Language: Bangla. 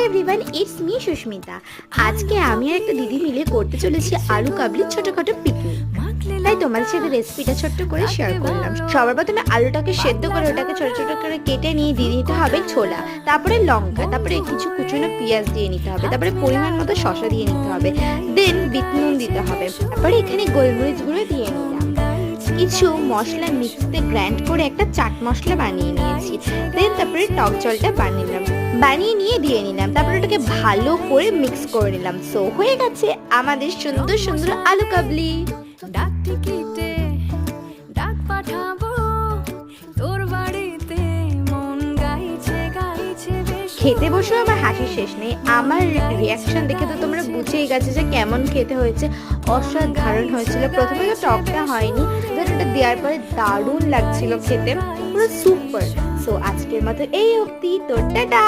Everyone, it's me Susmita. আজকে আমি আর একটা দিদি মিলে করতে চলেছি আলু কাবলির ছোটখাটো পিকনিক। তাই তোমাদের সাথে রেসিপিটা ছোট্ট করে শেয়ার করলাম। সবার প্রথমে আলুটাকে সেদ্ধ করে ওটাকে ছোট ছোট করে কেটে নিয়ে দিয়ে দিতে হবে ছোলা, তারপরে লঙ্কা, তারপরে কিছু কুচনো পেঁয়াজ দিয়ে নিতে হবে, তারপরে পরিমাণ মতো শসা দিয়ে নিতে হবে, দেন বিট নুন দিতে হবে, তারপরে এখানে গোলমরিচ গুঁড়ো দিয়ে নিলাম, কিছু মশলা মিক্সিতে গ্রাইন্ড করে একটা চাট মশলা বানিয়ে নিয়েছি, দেন তারপরে টক জলটা বানিয়ে নিয়ে দিয়ে নিলাম, তারপরে ওটাকে ভালো করে মিক্স করে নিলাম। সো হয়ে গেছে আমাদের সুন্দর সুন্দর আলু কাবলি। ডাক টিকিটে ডাক পাঠাবো তোর বাড়িতে, মন গাইছে গাইছে বেশ। খেতে বসে আমার হাসি শেষ নেই। আমার রিয়াকশন দেখে তো তোমরা বুঝেই গেছে যে কেমন খেতে হয়েছে। অসাধারণ হয়েছিল। প্রথমে তো টকটা হয়নি, দেন ওটা দেওয়ার পরে দারুণ লাগছিল খেতে, পুরো সুপার। সো আজকের মতো এই অবধি, তো টাটা।